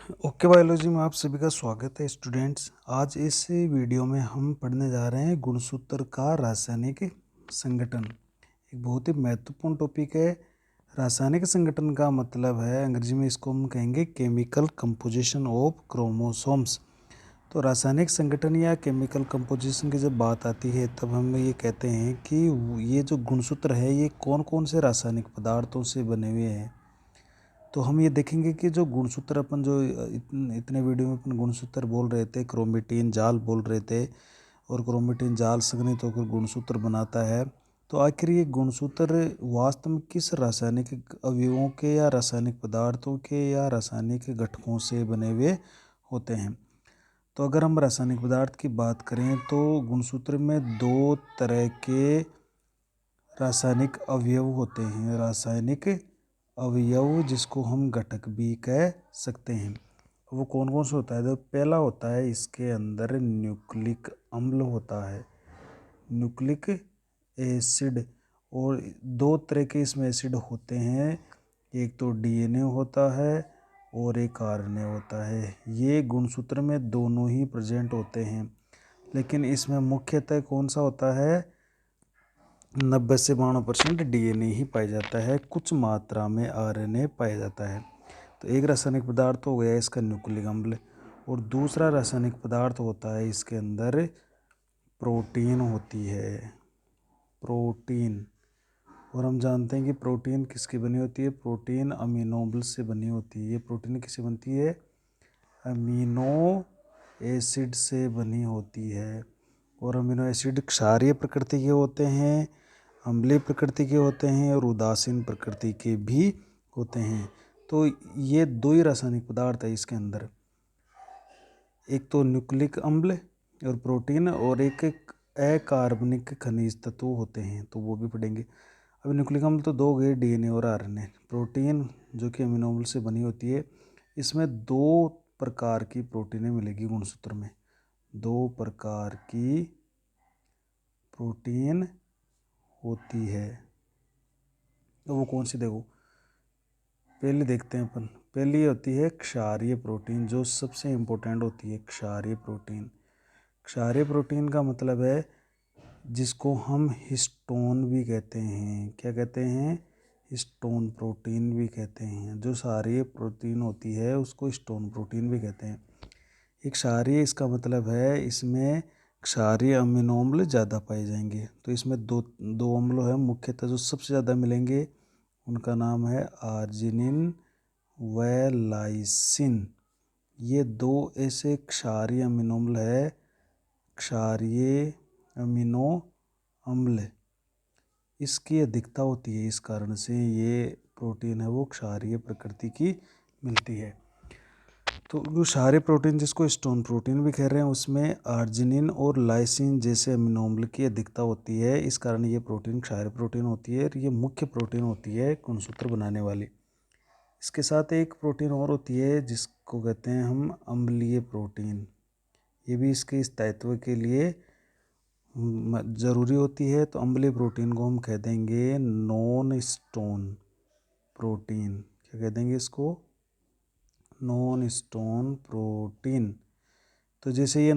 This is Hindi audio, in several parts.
ओके बायोलॉजी में आप सभी का स्वागत है स्टूडेंट्स। आज इस वीडियो में हम पढ़ने जा रहे हैं गुणसूत्र का रासायनिक संगठन। एक बहुत ही महत्वपूर्ण टॉपिक है। रासायनिक संगठन का मतलब है, अंग्रेजी में इसको हम कहेंगे केमिकल कंपोजिशन ऑफ क्रोमोसोम्स। तो रासायनिक संगठन या केमिकल कंपोजिशन की जब बात आती है तब हम ये कहते हैं कि ये जो गुणसूत्र है ये कौन कौन से रासायनिक पदार्थों से बने हुए हैं। तो हम ये देखेंगे कि जो गुणसूत्र अपन जो इतने वीडियो में अपन गुणसूत्र बोल रहे थे, क्रोमेटिन जाल बोल रहे थे, और क्रोमेटिन जाल संघनित होकर गुणसूत्र बनाता है। तो आखिर ये गुणसूत्र वास्तव में किस रासायनिक अवयवों के या रासायनिक पदार्थों के या रासायनिक घटकों से बने हुए होते हैं। तो अगर हम रासायनिक पदार्थ की बात करें तो गुणसूत्र में दो तरह के रासायनिक अवयव होते हैं। रासायनिक अवयव जिसको हम घटक भी कह सकते हैं, वो कौन कौन सा होता है। तो पहला होता है, इसके अंदर न्यूक्लिक अम्ल होता है, न्यूक्लिक एसिड। और दो तरह के इसमें एसिड होते हैं, एक तो डीएनए होता है और एक आरएनए होता है। ये गुणसूत्र में दोनों ही प्रेजेंट होते हैं, लेकिन इसमें मुख्यतः कौन सा होता है, 90 से 92% डीएनए ही पाया जाता है, कुछ मात्रा में आरएनए पाया जाता है। तो एक रासायनिक पदार्थ हो गया इसका न्यूक्लिक अम्ल, और दूसरा रासायनिक पदार्थ होता है इसके अंदर प्रोटीन होती है, प्रोटीन। और हम जानते हैं कि प्रोटीन किसकी बनी होती है, प्रोटीन अमीनो अम्ल से बनी होती है। ये प्रोटीन किससे बनती है, अमीनो एसिड से बनी होती है। और अमीनो एसिड क्षारीय प्रकृति के होते हैं, अम्लीय प्रकृति के होते हैं और उदासीन प्रकृति के भी होते हैं। तो ये दो ही रासायनिक पदार्थ है इसके अंदर, एक तो न्यूक्लिक अम्ल और प्रोटीन, और एक अकार्बनिक खनिज तत्व होते हैं, तो वो भी पढ़ेंगे। अब न्यूक्लिक अम्ल तो दो गए, डीएनए और आरएनए। प्रोटीन जो कि अमीनो अम्ल से बनी होती है, इसमें दो प्रकार की प्रोटीनें मिलेगी गुणसूत्र में, दो प्रकार की प्रोटीन होती है। तो वो कौन सी, देखो पहले देखते हैं अपन। पहली होती है क्षारीय प्रोटीन, जो सबसे इम्पोर्टेंट होती है, क्षारीय प्रोटीन। क्षारीय प्रोटीन का मतलब है जिसको हम हिस्टोन भी कहते हैं। क्या कहते हैं, हिस्टोन प्रोटीन भी कहते हैं। जो क्षारीय प्रोटीन होती है उसको हिस्टोन प्रोटीन भी कहते हैं। एक क्षारीय, इसका मतलब है इसमें क्षारीय अमीनो अम्ल ज़्यादा पाए जाएंगे। तो इसमें दो दो अम्ल है मुख्यतः जो सबसे ज़्यादा मिलेंगे, उनका नाम है आर्जिनिन व लाइसिन। ये दो ऐसे क्षारीय अमीनो अम्ल है, क्षारीय अमीनो अम्ल, इसकी अधिकता होती है, इस कारण से ये प्रोटीन है वो क्षारीय प्रकृति की मिलती है। तो जो क्षारीय प्रोटीन जिसको स्टोन प्रोटीन भी कह रहे हैं, उसमें आर्जिनिन और लाइसिन जैसे अमीनो अम्ल की अधिकता होती है, इस कारण ये प्रोटीन क्षारीय प्रोटीन होती है। और ये मुख्य प्रोटीन होती है गुणसूत्र बनाने वाली। इसके साथ एक प्रोटीन और होती है जिसको कहते हैं हम अम्लीय प्रोटीन। ये भी इसके स्थायित्व के लिए ज़रूरी होती है। तो अम्लीय प्रोटीन को हम कह देंगे नॉन स्टोन प्रोटीन। क्या कह देंगे इसको, नॉन स्टोन प्रोटीन। तो जैसे ये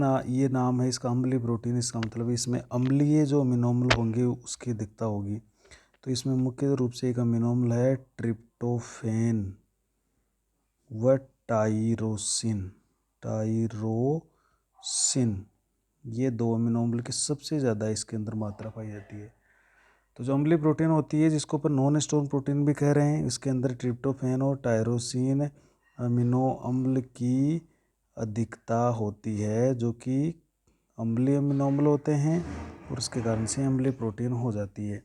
नाम है इसका अम्लीय प्रोटीन, इसका मतलब इसमें अम्लीय जो अमीनो अम्ल होंगे उसकी अधिकता होगी। तो इसमें मुख्य रूप से एक अमीनो अम्ल है ट्रिप्टोफैन व टाइरोसिन, टाइरोसिन। ये दो अमीनो अम्ल की सबसे ज़्यादा इसके अंदर मात्रा पाई जाती है। तो जो अम्लीय प्रोटीन होती है जिसको अपन नॉन स्टोन प्रोटीन भी कह रहे हैं, इसके अंदर ट्रिप्टोफैन और टायरोसिन अमीनो अम्ल की अधिकता होती है, जो कि अम्लीय अमीनो अम्ल होते हैं और उसके कारण से अम्लीय प्रोटीन हो जाती है।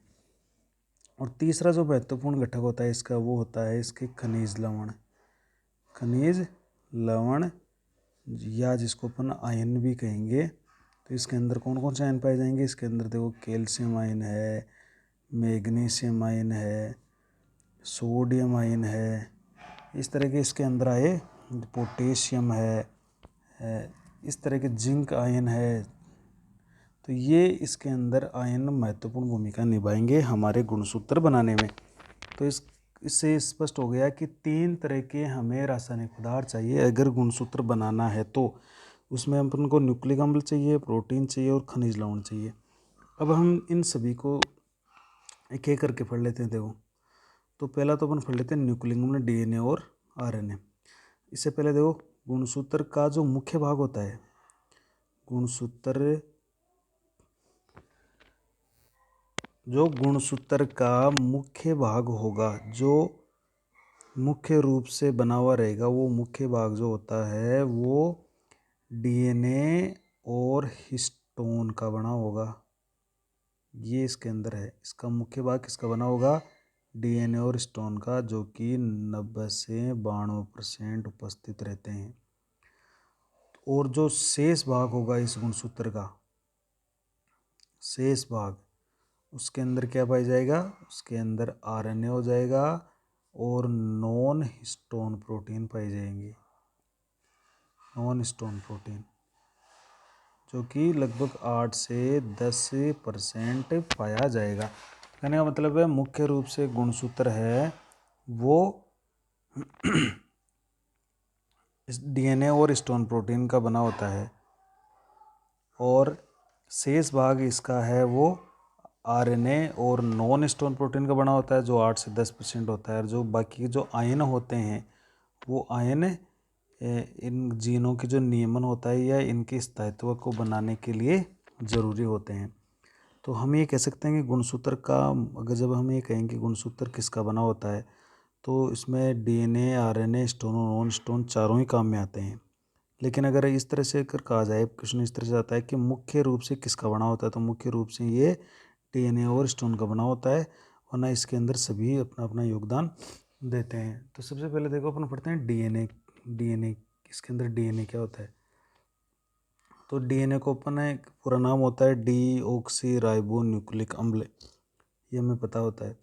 और तीसरा जो महत्वपूर्ण घटक होता है इसका, वो होता है इसके खनिज लवण। खनिज लवण या जिसको अपन आयन भी कहेंगे। तो इसके अंदर कौन कौन से आयन पाए जाएंगे, इसके अंदर देखो कैल्शियम आयन है, मैग्नीशियम आयन है, सोडियम आयन है, इस तरह के इसके अंदर आए, पोटेशियम है, इस तरह के जिंक आयन है। तो ये इसके अंदर आयन महत्वपूर्ण भूमिका निभाएंगे हमारे गुणसूत्र बनाने में। तो इस इससे स्पष्ट हो गया कि 3 तरह के हमें रासायनिक पदार्थ चाहिए अगर गुणसूत्र बनाना है। तो उसमें अपन को न्यूक्लिक अम्ल चाहिए, प्रोटीन चाहिए और खनिज लवण चाहिए। अब हम इन सभी को एक एक करके पढ़ लेते हैं। देखो, तो पहला तो अपन पढ़ लेते हैं न्यूक्लिक अम्ल, डीएनए और आरएनए। इससे पहले देखो, गुणसूत्र का जो मुख्य भाग होता है, गुणसूत्र का मुख्य भाग होगा, जो मुख्य रूप से बना हुआ रहेगा, वो मुख्य भाग जो होता है वो डीएनए और हिस्टोन का बना होगा। ये इसके अंदर है। इसका मुख्य भाग किसका बना होगा? डीएनए और हिस्टोन का, जो कि 90 से 92% उपस्थित रहते हैं। और जो शेष भाग होगा इस गुणसूत्र का, शेष भाग, उसके अंदर क्या पाया जाएगा? उसके अंदर आरएनए हो जाएगा और नॉन हिस्टोन प्रोटीन पाई जाएंगी। नॉन हिस्टोन प्रोटीन जो कि लगभग 8 से 10% पाया जाएगा। कहने का मतलब है मुख्य रूप से गुणसूत्र है वो इस डीएनए और हिस्टोन प्रोटीन का बना होता है, और शेष भाग इसका है वो आरएनए और नॉन हिस्टोन प्रोटीन का बना होता है, जो 8 से 10% होता है। और जो बाकी जो आयन होते हैं वो आयन इन जीनों के जो नियमन होता है या इनके स्थायित्व को बनाने के लिए ज़रूरी होते हैं। तो हम ये कह सकते हैं कि गुणसूत्र का, अगर जब हम ये कहें कि गुणसूत्र किसका बना होता है, तो इसमें डीएनए, आरएनए, हिस्टोन और नॉन हिस्टोन चारों ही काम में आते हैं। लेकिन अगर इस तरह से अगर कहा जाए, क्वेश्चन इस तरह से आता है कि मुख्य रूप से किसका बना होता है, तो मुख्य रूप से ये डीएनए और हिस्टोन का बना होता है, वरना इसके अंदर सभी अपना अपना योगदान देते हैं। तो सबसे पहले देखो, अपन पढ़ते हैं डीएनए इसके अंदर डीएनए क्या होता है। तो डीएनए को अपन एक पूरा नाम होता है डीऑक्सी राइबो न्यूक्लिक अम्ल, ये हमें पता होता है।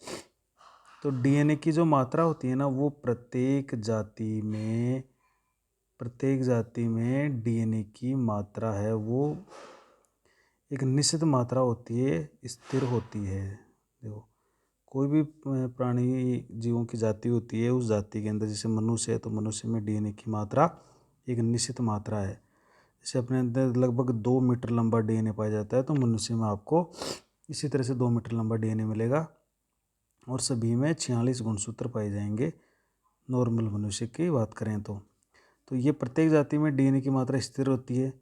तो डीएनए की जो मात्रा होती है ना, वो प्रत्येक जाति में डीएनए की मात्रा है वो एक निश्चित मात्रा होती है, स्थिर होती है। देखो, कोई भी प्राणी जीवों की जाति होती है, उस जाति के अंदर, जैसे मनुष्य है तो मनुष्य में डीएनए की मात्रा एक निश्चित मात्रा है। जैसे अपने अंदर लगभग 2 मीटर लंबा डीएनए पाया जाता है, तो मनुष्य में आपको इसी तरह से 2 मीटर लंबा डीएनए मिलेगा, और सभी में 46 गुणसूत्र पाए जाएंगे। नॉर्मल मनुष्य की बात करें तो ये प्रत्येक जाति में डीएनए की मात्रा स्थिर होती है।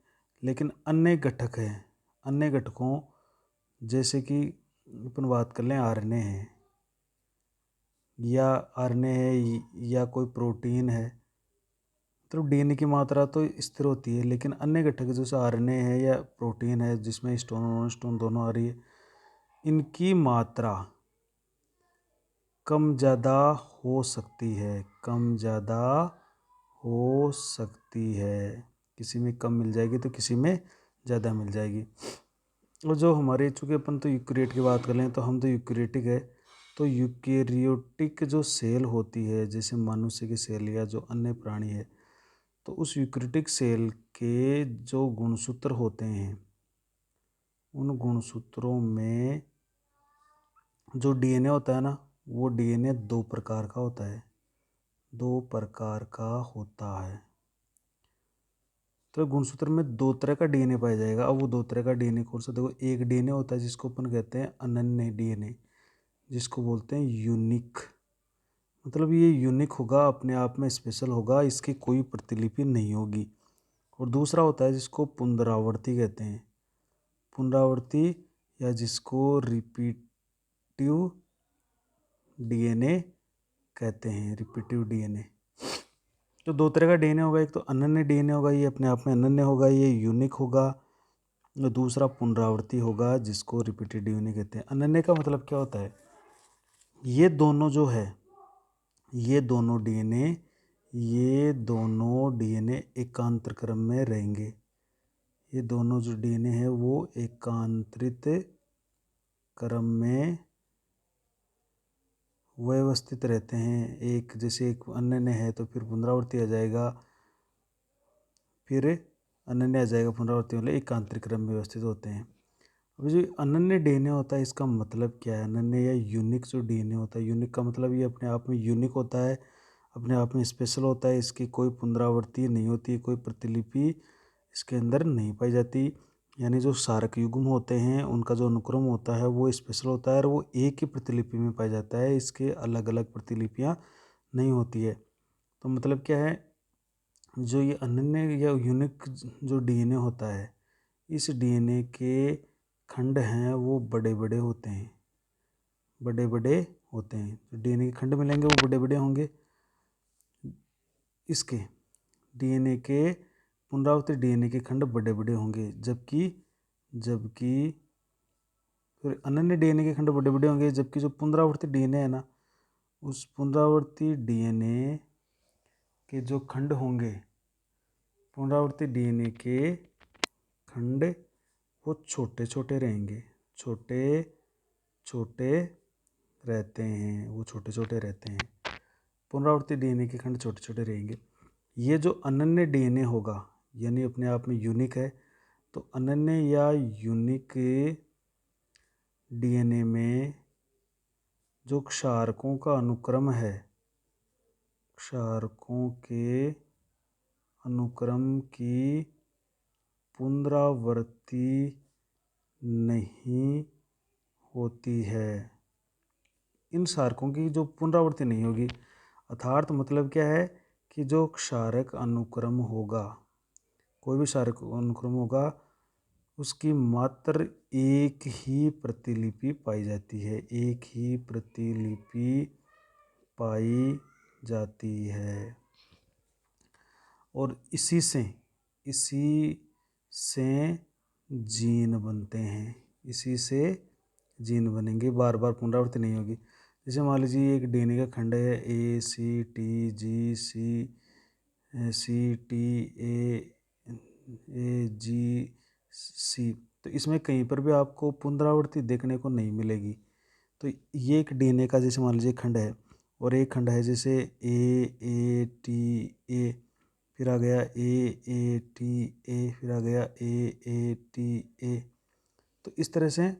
लेकिन अन्य घटक हैं, अन्य घटकों जैसे कि अपन बात कर लें आरएनए है या कोई प्रोटीन है, तो डीएनए की मात्रा तो स्थिर होती है। लेकिन अन्य घटक जैसे आरएनए है या प्रोटीन है, जिसमें हिस्टोन और नॉन हिस्टोन दोनों आ रही है, इनकी मात्रा कम ज़्यादा हो सकती है, कम ज़्यादा हो सकती है। किसी में कम मिल जाएगी तो किसी में ज़्यादा मिल जाएगी। और जो हमारे, चूँकि अपन तो यूकेरियोट की बात कर लें, तो हम तो यूकेरियोटिक है, तो यूकेरियोटिक जो सेल होती है, जैसे मनुष्य की सेल या जो अन्य प्राणी है, तो उस यूकेरियोटिक सेल के जो गुणसूत्र होते हैं, उन गुणसूत्रों में जो डीएनए होता है ना, वो डीएनए 2 प्रकार का होता है, 2 प्रकार का होता है। तो गुणसूत्र में 2 तरह का डीएनए पाया जाएगा। अब वो 2 तरह का डीएनए कौन सा? देखो, एक डीएनए होता है जिसको अपन कहते हैं अनन्य डीएनए, जिसको बोलते हैं यूनिक। मतलब ये यूनिक होगा, अपने आप में स्पेशल होगा, इसकी कोई प्रतिलिपि नहीं होगी। और दूसरा होता है जिसको पुनरावर्ती कहते हैं, पुनरावर्ती, या जिसको रिपीटिव डीएनए कहते हैं, रिपीटिव डीएनए। तो 2 तरह का डीएनए होगा, एक तो अनन्य डीएनए होगा, ये अपने आप में अनन्य होगा, ये यूनिक होगा। और दूसरा पुनरावर्ती होगा, जिसको रिपीटेड डीएनए कहते हैं। अनन्य का मतलब क्या होता है? ये दोनों जो है, ये दोनों डीएनए एकांतर क्रम में रहेंगे। ये दोनों जो डीएनए है वो एकांतरित क्रम में व्यवस्थित रहते हैं। एक जैसे एक अनन्य है तो फिर पुनरावर्ती आ जाएगा, फिर अनन्य आ जाएगा, पुनरावर्ती मतलब एकांतरित क्रम में व्यवस्थित होते हैं। अब जो अनन्य डीएनए होता है इसका मतलब क्या है? अनन्य या यूनिक जो डीएनए होता है, यूनिक का मतलब ये अपने आप में यूनिक होता है, अपने आप में स्पेशल होता है, इसकी कोई पुनरावृत्ति नहीं होती, कोई प्रतिलिपि इसके अंदर नहीं पाई जाती। यानी जो क्षारक युग्म होते हैं उनका जो अनुक्रम होता है वो स्पेशल होता है और वो एक ही प्रतिलिपि में पाया जाता है, इसके अलग अलग प्रतिलिपियाँ नहीं होती है। तो मतलब क्या है, जो ये अनन्य या यूनिक जो डीएनए होता है, इस डीएनए के खंड हैं वो बड़े बड़े होते हैं, बड़े बड़े होते हैं। जो डीएनए के खंड मिलेंगे वो बड़े बड़े होंगे। इसके डीएनए के पुनरावृत्ति डीएनए के खंड बड़े बड़े होंगे, जबकि जबकि फिर अनन्य डीएनए के खंड बड़े बड़े होंगे, जबकि जो पुनरावृत्ति डीएनए है ना, उस पुनरावृत्ति डीएनए के जो खंड होंगे, पुनरावृत्ति डीएनए के खंड वो छोटे छोटे रहेंगे, छोटे छोटे रहते हैं, वो छोटे छोटे रहते हैं। पुनरावृत्ति डीएनए के खंड छोटे छोटे रहेंगे। ये जो अनन्य डीएनए होगा यानी अपने आप में यूनिक है, तो अनन्य या यूनिक डीएनए में जो क्षारकों का अनुक्रम है, क्षारकों के अनुक्रम की पुनरावृत्ति नहीं होती है। इन क्षारकों की जो पुनरावृत्ति नहीं होगी, अर्थात मतलब क्या है कि जो क्षारक अनुक्रम होगा, कोई भी क्षारक अनुक्रम होगा, उसकी मात्र एक ही प्रतिलिपि पाई जाती है, एक ही प्रतिलिपि पाई जाती है। और इसी से जीन बनते हैं, इसी से जीन बनेंगे, बार बार पुनरावृत्ति नहीं होगी। जैसे मान लीजिए एक डीएनए का खंड है ACTGC, तो इसमें कहीं पर भी आपको पुनरावृत्ति देखने को नहीं मिलेगी। तो ये एक डीएनए का जैसे मान लीजिए खंड है, और एक खंड है जैसे AATA, फिर आ गया AATA, फिर आ गया AATA। तो इस तरह से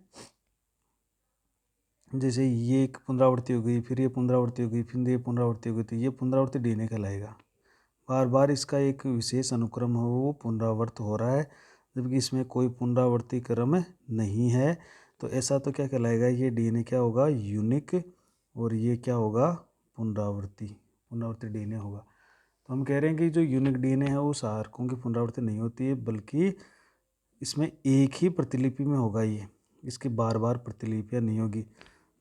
जैसे ये एक पुनरावृत्ति हो गई, फिर ये पुनरावृत्ति हो गई, फिर ये पुनरावृत्ति हो गई, तो ये पुनरावृत्ति डीएनए कहलाएगा। बार बार इसका एक विशेष अनुक्रम हो वो पुनरावृत्त हो रहा है, जबकि इसमें कोई पुनरावृत्ति क्रम नहीं है। तो ऐसा तो क्या कहलाएगा, ये डीएनए क्या होगा, यूनिक, और ये क्या होगा, पुनरावृत्ति डीएनए होगा। तो हम कह रहे हैं कि जो यूनिक डीएनए है वो क्षारकों की पुनरावृत्ति नहीं होती है, बल्कि इसमें एक ही प्रतिलिपि में होगा, ये इसकी बार बार प्रतिलिपियाँ नहीं होगी।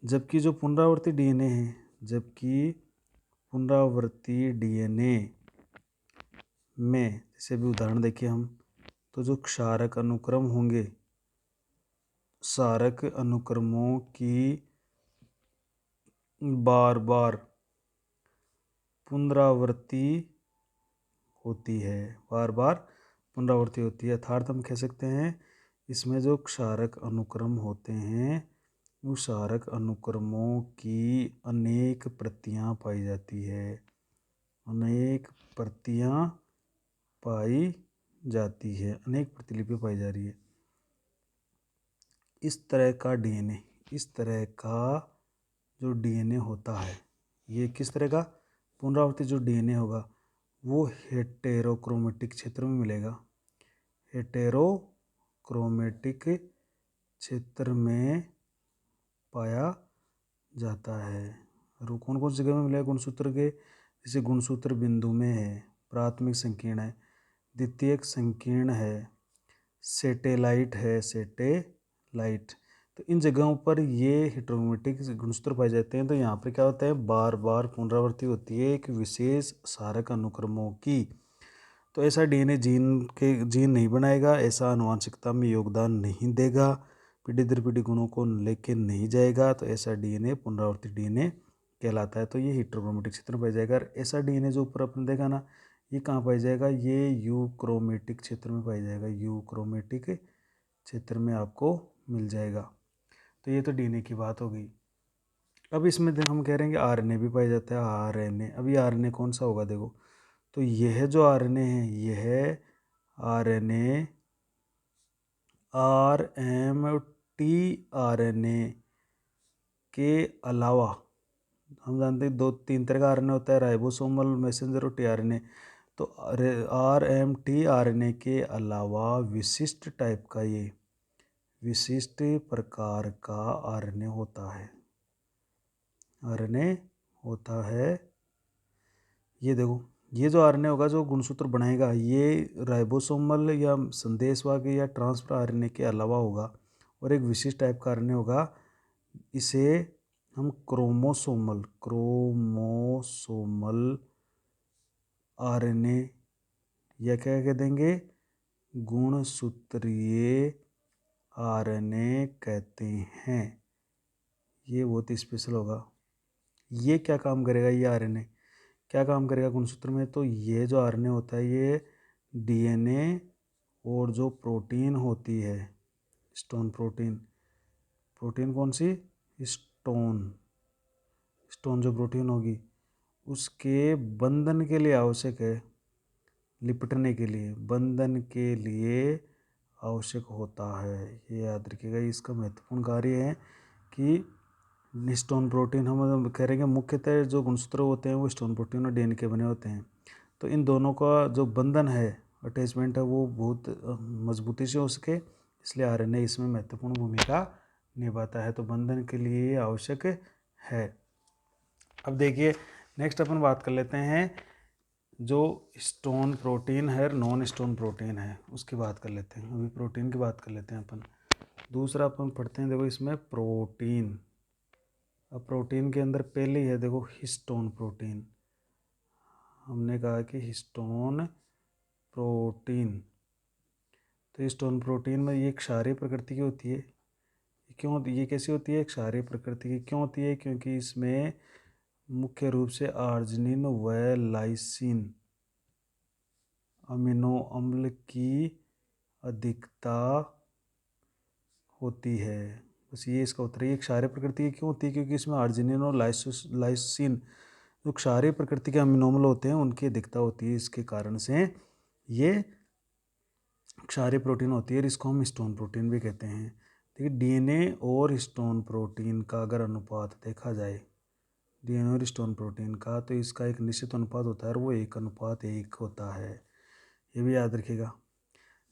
जबकि जो पुनरावृत्ति डीएनए है, जबकि पुनरावृत्ति डीएनए में जैसे भी उदाहरण देखिए हम, तो जो क्षारक अनुक्रम होंगे, क्षारक अनुक्रमों की बार बार पुनरावृत्ति होती है, बार बार पुनरावृत्ति होती है। अर्थात हम कह सकते हैं इसमें जो क्षारक अनुक्रम होते हैं उस क्षारक अनुक्रमों की अनेक प्रतियां पाई जाती है, अनेक प्रतियां पाई जाती है, अनेक प्रतिलिपि पाई जा रही है। इस तरह का डीएनए, इस तरह का जो डीएनए होता है, ये किस तरह का, पुनरावृत्ति जो डीएनए होगा वो हेटेरोक्रोमेटिक क्षेत्र में मिलेगा, हेटेरोक्रोमेटिक क्षेत्र में पाया जाता है। और कौन कौन सी जगह में मिलेगा गुणसूत्र के, जैसे गुणसूत्र बिंदु में है, प्राथमिक संकीर्ण है, द्वितीयक संकीर्ण है, सेटेलाइट है, सेटेलाइट। तो इन जगहों पर ये हेटेरोक्रोमेटिक गुणसूत्र पाए जाते हैं। तो यहाँ पर क्या होता है, बार बार पुनरावृत्ति होती है एक विशेष क्षारक अनुक्रमों की। तो ऐसा डीएनए जीन नहीं बनाएगा, ऐसा आनुवंशिकता में योगदान नहीं देगा, पीढ़ी दर पीढ़ी गुणों को लेके नहीं जाएगा, तो ऐसा डीएनए पुनरावृत्ति डीएनए कहलाता है। तो ये हेटेरोक्रोमेटिक क्षेत्र में पाया जाएगा। और ऐसा डीएनए जो ऊपर आपने देखा ना, ये कहाँ पाया जाएगा, ये यूक्रोमेटिक क्षेत्र में पाया जाएगा, यूक्रोमेटिक क्षेत्र में आपको मिल जाएगा। तो ये तो डीएनए की बात हो गई। अब इसमें हम कह रहे हैं कि आरएनए भी पाया जाता है, आरएनए। अब ये आरएनए कौन सा होगा, देखो, तो यह जो आरएनए है, यह आरएनए RMT टीआरएनए के अलावा हम जानते हैं 2-3 तरह का आरएनए होता है, राइबोसोमल, मैसेंजर और टीआरएनए। तो आरएमटी-आरएनए के अलावा विशिष्ट प्रकार का आरएनए होता है। ये देखो, ये जो आरएनए होगा जो गुणसूत्र बनाएगा, ये राइबोसोमल या संदेशवाहक या ट्रांसफर आरएनए के अलावा होगा। और एक विशिष्ट टाइप का आरएनए होगा, इसे हम क्रोमोसोमल आरएनए या क्या कह देंगे, गुणसूत्रीय आरएनए कहते हैं। ये बहुत स्पेशल होगा। ये क्या काम करेगा, ये आरएनए क्या काम करेगा गुणसूत्र में? तो ये जो आरएनए होता है ये डीएनए और जो प्रोटीन होती है, स्टोन प्रोटीन कौन सी? स्टोन जो प्रोटीन होगी उसके बंधन के लिए आवश्यक है, लिपटने के लिए, बंधन के लिए आवश्यक होता है। ये याद रखिएगा, इसका महत्वपूर्ण कार्य है कि स्टोन प्रोटीन, हम कह रहे हैं कि मुख्यतः जो गुणसूत्र होते हैं वो स्टोन प्रोटीन और डीएनए के बने होते हैं। तो इन दोनों का जो बंधन है, अटैचमेंट है, वो बहुत मजबूती से हो सके, इसलिए आरएनए इसमें महत्वपूर्ण भूमिका निभाता है। तो बंधन के लिए आवश्यक है। अब देखिए नेक्स्ट अपन बात कर लेते हैं जो स्टोन प्रोटीन है, नॉन स्टोन प्रोटीन है, उसकी बात कर लेते हैं। अभी प्रोटीन की बात कर लेते हैं अपन। दूसरा अपन पढ़ते हैं, देखो इसमें प्रोटीन। अब प्रोटीन के अंदर पहले ही है देखो हिस्टोन प्रोटीन। हमने कहा कि हिस्टोन प्रोटीन, तो हिस्टोन प्रोटीन में ये क्षारीय प्रकृति की होती है। क्यों होती, ये कैसी होती है? क्षारीय प्रकृति की क्यों होती है? क्योंकि इसमें मुख्य रूप से आर्जिनिन व लाइसिन अमीनो अम्ल की अधिकता होती है। बस ये इसका उत्तर है। ये क्षारीय प्रकृति की क्यों होती है? क्योंकि इसमें आर्जिनिन और लाइसिन जो क्षारीय प्रकृति के अमीनो अम्ल होते हैं उनकी अधिकता होती है। इसके कारण से ये क्षारीय प्रोटीन होती है और इसको हम हिस्टोन प्रोटीन भी कहते हैं। देखिए डीएनए और हिस्टोन प्रोटीन का अगर अनुपात देखा जाए, डीएनए और हिस्टोन प्रोटीन का, तो इसका एक निश्चित अनुपात होता है और वो 1:1 होता है। ये भी याद रखिएगा।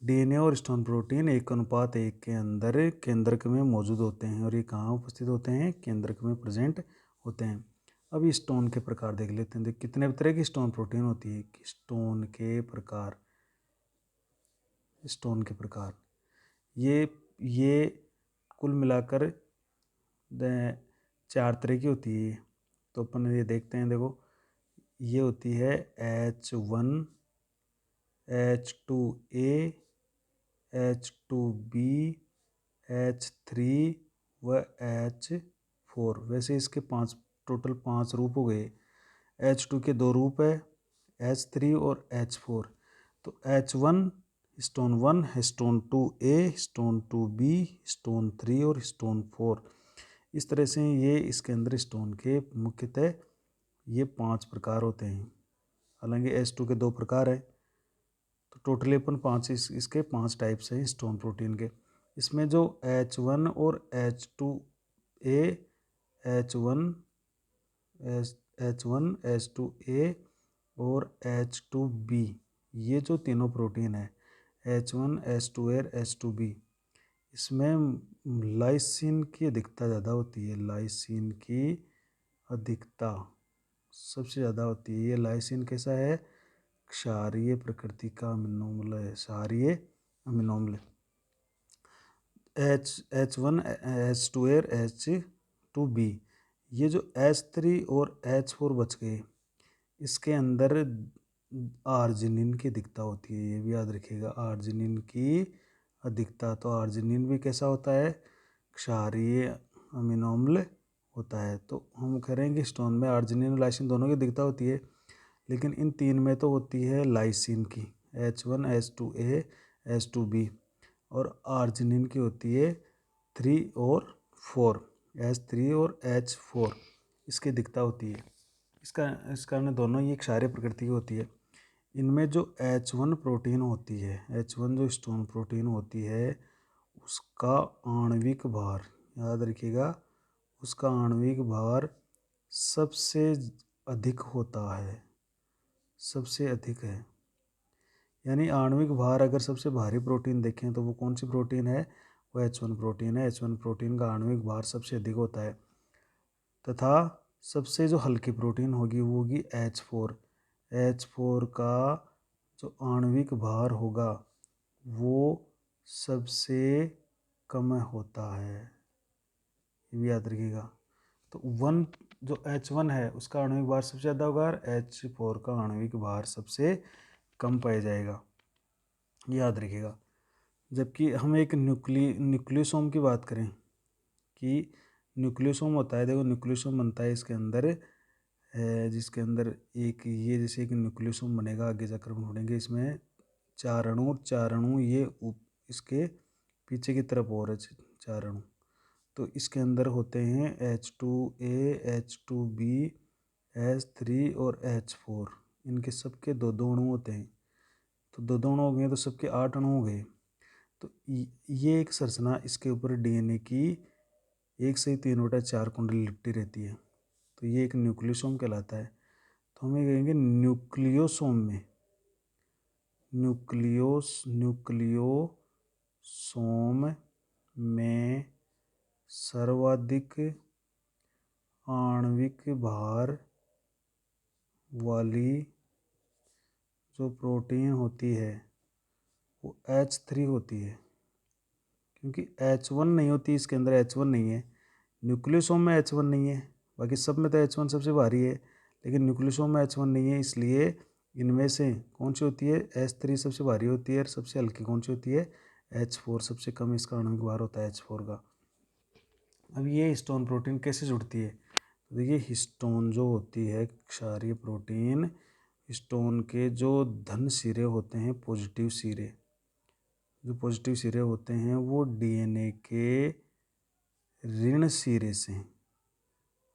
डीएनए और हिस्टोन प्रोटीन 1:1 के अंदर केंद्रक में मौजूद होते हैं। और ये कहाँ उपस्थित होते हैं? केंद्रक में प्रेजेंट होते हैं। अब स्टोन के प्रकार देख लेते हैं। देख कितने तरह की स्टोन प्रोटीन होती है। स्टोन के प्रकार ये कुल मिलाकर 4 तरह की होती है। तो अपन ये देखते हैं, देखो ये होती है H1, H2A, H2B, H3 व H4। वैसे इसके टोटल 5 रूप हो गए। H2 के 2 रूप है, H3 और H4। तो H1 stone 1, stone 2A, stone 2B, stone 3 और स्टोन 4। इस तरह से ये इसके अंदर स्टोन के मुख्यतः ये 5 प्रकार होते हैं। हालांकि H2 के 2 प्रकार हैं, तो टोटली अपन 5 इसके 5 टाइप्स हैं स्टोन प्रोटीन के। इसमें जो H1 और H2A, H1, H2A और H2B, ये जो तीनों प्रोटीन है H1, H2A, H2B, इसमें लाइसिन की अधिकता ज़्यादा होती है। लाइसिन की अधिकता सबसे ज़्यादा होती है। ये लाइसिन कैसा है? क्षारीय प्रकृति का अमीनो अम्ल है। क्षारीय अमीनो अम्ल H1, H2A, H2B। ये जो H3 और H4 बच गए, इसके अंदर आर्जिनिन की अधिकता होती है। ये भी याद रखिएगा, आर्जिनिन की अधिकता। तो आर्जिनिन भी कैसा होता है? क्षारीय अमीनो अम्ल होता है। तो हम करेंगे स्टोन में आर्जिनिन और लाइसिन दोनों की अधिकता होती है, लेकिन इन 3 में तो होती है लाइसिन की, H1, H2A, H2B, और आर्जिनिन की होती है 3 और 4, H3 और H4, इसकी अधिकता होती है। इस कारण दोनों ये क्षारीय प्रकृति की होती है। इनमें जो H1 प्रोटीन होती है, H1 जो स्टोन प्रोटीन होती है, उसका आणविक भार, याद रखिएगा, उसका आणविक भार सबसे अधिक होता है, सबसे अधिक है। यानी आणविक भार अगर सबसे भारी प्रोटीन देखें तो वो कौन सी प्रोटीन है, वो H1 प्रोटीन है। H1 प्रोटीन का आणविक भार सबसे अधिक होता है। तथा सबसे जो हल्की प्रोटीन होगी वो होगी H4। H4 का जो आणविक भार होगा वो सबसे कम होता है, ये भी याद रखिएगा। तो जो H1 है उसका आणविक भार सबसे ज़्यादा होगा और H4 का आणविक भार सबसे कम पाया जाएगा, याद रखिएगा। जबकि हम एक न्यूक्लियोसोम की बात करें कि न्यूक्लियोसोम होता है, देखो न्यूक्लियोसोम बनता है इसके अंदर जिसके अंदर एक ये जैसे एक न्यूक्लियोसोम बनेगा, आगे जाकर हम ढूंढेंगे, इसमें 4 अणु, 4 अणु ये इसके पीछे की तरफ और है 4 अणु। तो इसके अंदर होते हैं H2A, H2B, H3 और H4। इनके सबके दो दो अणु होते हैं। तो दो दो अणु हो गए तो सबके 8 अणु हो गए। तो ये एक संरचना, इसके ऊपर DNA की 1 से 3/4 कुंडली लिपटी रहती है। तो ये एक न्यूक्लियोसोम कहलाता है। तो हमें कहेंगे न्यूक्लियोसोम में सर्वाधिक आणविक भार वाली जो प्रोटीन होती है वो H3 होती है, क्योंकि H1 नहीं होती, इसके अंदर H1 नहीं है। न्यूक्लियोसोम में H1 नहीं है, बाकी सब में तो H1 सबसे भारी है, लेकिन न्यूक्लियोसोम में H1 नहीं है। इसलिए इनमें से कौन सी होती है, H3 सबसे भारी होती है और सबसे हल्की कौन सी होती है, H4 सबसे कम इसका आणविक भार होता है H4 का। अब ये हिस्टोन प्रोटीन कैसे जुड़ती है, तो देखिए हिस्टोन जो होती है क्षारीय प्रोटीन, हिस्टोन के जो धन सिरे होते हैं, पॉजिटिव सिरे, जो पॉजिटिव सिरे होते हैं वो DNA के ऋण सिरे से।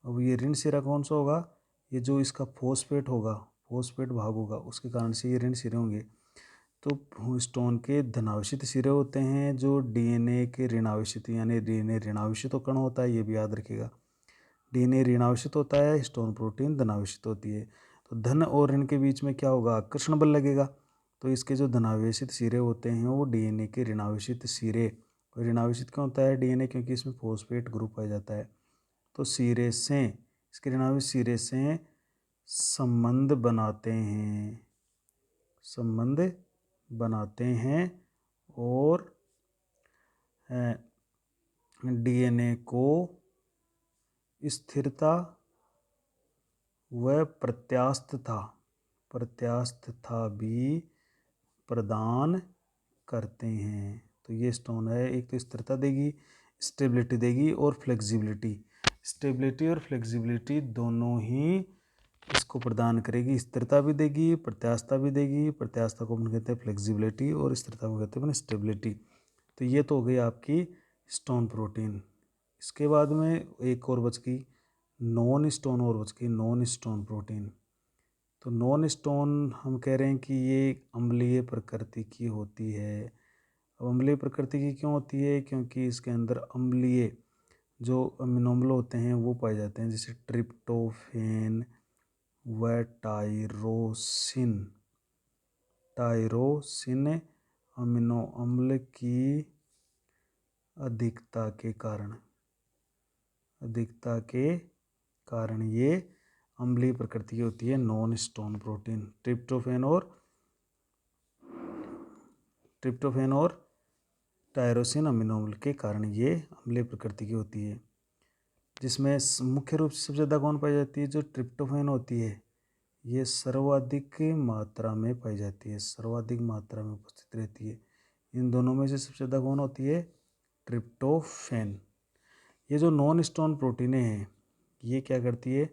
अब ये ऋण सिरा कौन सा होगा, ये जो इसका फॉस्फेट होगा, फॉस्फेट भाग होगा, उसके कारण से ये ऋण सिरे होंगे। तो हिस्टोन के धनावेशित सिरे होते हैं जो DNA के ऋणावेशित, यानी DNA ऋणावेशित तो कण होता है, ये भी याद रखिएगा। DNA ऋणावेशित होता है, हिस्टोन प्रोटीन धनावेशित होती है। तो धन और ऋण के बीच में क्या होगा, आकर्षण बल लगेगा। तो इसके जो धनावेशित सिरे होते हैं वो DNA के ऋणावेशित सिरे, ऋणावेशित क्यों होता है DNA, क्योंकि इसमें फॉस्फेट ग्रुप पाया जाता है। तो सिरे से, इसके ऋणावेशित सिरे से संबंध बनाते हैं और DNA को स्थिरता व प्रत्यास्थता भी प्रदान करते हैं। तो ये स्टोन है, एक तो स्थिरता देगी, स्टेबिलिटी देगी और फ्लेक्सिबिलिटी। स्टेबिलिटी और फ्लेक्सिबिलिटी दोनों ही इसको प्रदान करेगी, स्थिरता भी देगी, प्रत्यास्थता भी देगी। प्रत्यास्थता को अपन कहते हैं फ्लेक्सिबिलिटी और स्थिरता को कहते हैं अपन स्टेबिलिटी। तो ये तो हो गई आपकी स्टोन प्रोटीन। इसके बाद में एक और बच गई नॉन स्टोन प्रोटीन। तो नॉन स्टोन हम कह रहे हैं कि ये अम्लीय प्रकृति की होती है। अब अम्लीय प्रकृति की क्यों होती है, क्योंकि इसके अंदर अम्लीय जो अमीनो अम्ल होते हैं वो पाए जाते हैं, जैसे ट्रिप्टोफेन व टायरोसिन अमीनो अम्ल की अधिकता के कारण ये अम्लीय प्रकृति की होती है नॉन स्टोन प्रोटीन। ट्रिप्टोफेन और टायरोसिन अमीनो अम्ल के कारण ये अम्लीय प्रकृति की होती है, जिसमें मुख्य रूप से सबसे ज़्यादा कौन पाई जाती है, जो ट्रिप्टोफेन होती है ये सर्वाधिक मात्रा में पाई जाती है, सर्वाधिक मात्रा में उपस्थित रहती है। इन दोनों में से सबसे ज़्यादा कौन होती है, ट्रिप्टोफेन। ये जो नॉन स्टोन प्रोटीनें हैं ये क्या करती है,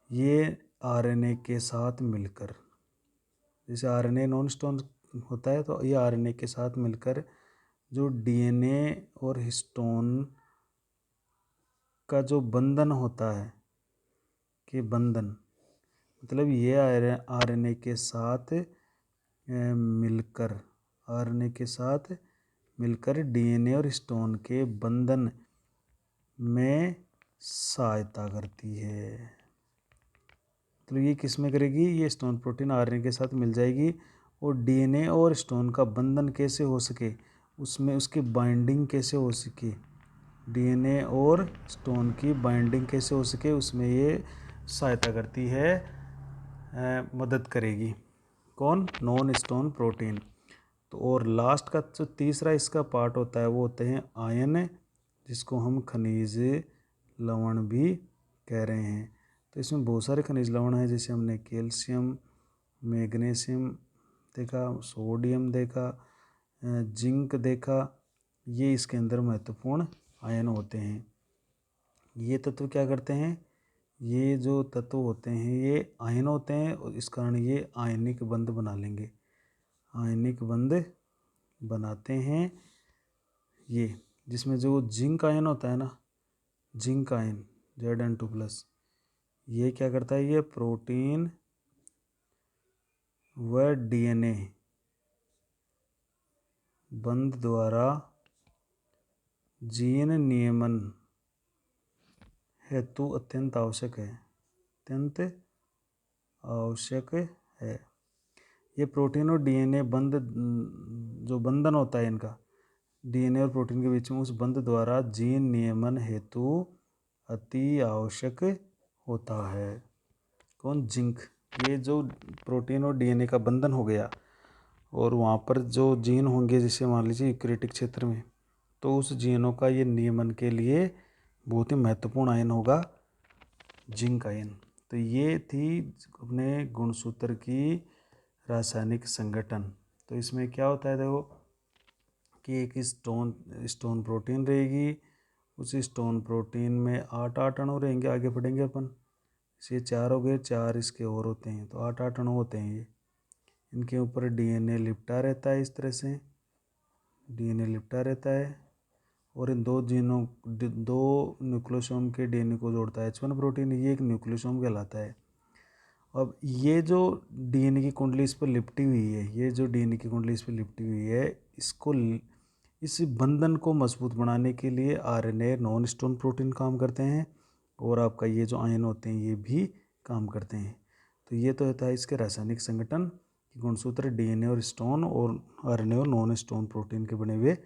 ये RNA के साथ मिलकर, जैसे RNA नॉन स्टोन होता है तो ये RNA के साथ मिलकर जो DNA और हिस्टोन का जो बंधन होता है, कि बंधन मतलब ये RNA के साथ मिलकर डीएनए और स्टोन के बंधन में सहायता करती है। तो ये किस में करेगी, ये स्टोन प्रोटीन आरएनए के साथ मिल जाएगी और डीएनए और स्टोन का बंधन कैसे हो सके, उसमें उसकी बाइंडिंग कैसे हो सके, डीएनए और स्टोन की बाइंडिंग कैसे हो सके, उसमें ये सहायता करती है, मदद करेगी। कौन, नॉन स्टोन प्रोटीन। तो और लास्ट का जो तीसरा इसका पार्ट होता है वो होते हैं आयन, जिसको हम खनिज लवण भी कह रहे हैं। तो इसमें बहुत सारे खनिज लवण हैं, जैसे हमने कैल्शियम, मैग्नीशियम देखा, सोडियम देखा, जिंक देखा, ये इसके अंदर महत्वपूर्ण आयन होते हैं। ये तत्व क्या करते हैं, ये जो तत्व होते हैं ये आयन होते हैं और इस कारण ये आयनिक बंध बना लेंगे, आयनिक बंध बनाते हैं। ये जिसमें जो जिंक आयन होता है ना, जिंक आयन Zn2+, ये क्या करता है, ये प्रोटीन व डीएनए बंध द्वारा जीन नियमन हेतु अत्यंत आवश्यक है, अत्यंत आवश्यक है। ये प्रोटीन और डीएनए बंध, जो बंधन होता है इनका डीएनए और प्रोटीन के बीच में, उस बंध द्वारा जीन नियमन हेतु अति आवश्यक होता है। कौन, जिंक। ये जो प्रोटीन और डीएनए का बंधन हो गया और वहाँ पर जो जीन होंगे, जैसे मान लीजिए यूकैरियोटिक क्षेत्र में, तो उस जीनों का ये नियमन के लिए बहुत ही महत्वपूर्ण आयन होगा जिंक आयन। तो ये थी अपने गुणसूत्र की रासायनिक संगठन। तो इसमें क्या होता है, देखो कि एक स्टोन प्रोटीन रहेगी, उस स्टोन प्रोटीन में 8 अणु रहेंगे। आगे बढ़ेंगे अपन, ये 4 हो गए, 4 इसके और होते हैं, तो 8 अणु होते हैं ये। इनके ऊपर डीएनए लिपटा रहता है, इस तरह से डीएनए लिपटा रहता है और इन दो न्यूक्लियोसोम के डीएनए को जोड़ता है H1 प्रोटीन, ये एक न्यूक्लियोसोम कहलाता है। अब ये जो डीएनए की कुंडली इस पर लिपटी हुई है, ये जो डीएनए की कुंडली इस पर लिपटी हुई है, इसको, इस बंधन को मजबूत बनाने के लिए आरएनए नॉन स्टोन प्रोटीन काम करते हैं और आपका ये जो आयन होते हैं ये भी काम करते हैं। तो ये तो होता है इसके रासायनिक संगठन कि गुणसूत्र डीएनए और स्टोन और आरएनए और नॉन स्टोन प्रोटीन के बने हुए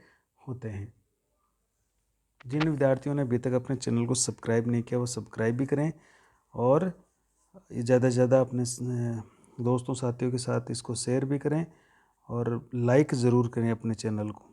होते हैं। जिन विद्यार्थियों ने अभी तक अपने चैनल को सब्सक्राइब नहीं किया वो सब्सक्राइब भी करें और ज़्यादा से ज़्यादा अपने दोस्तों साथियों के साथ इसको शेयर भी करें और लाइक ज़रूर करें अपने चैनल को।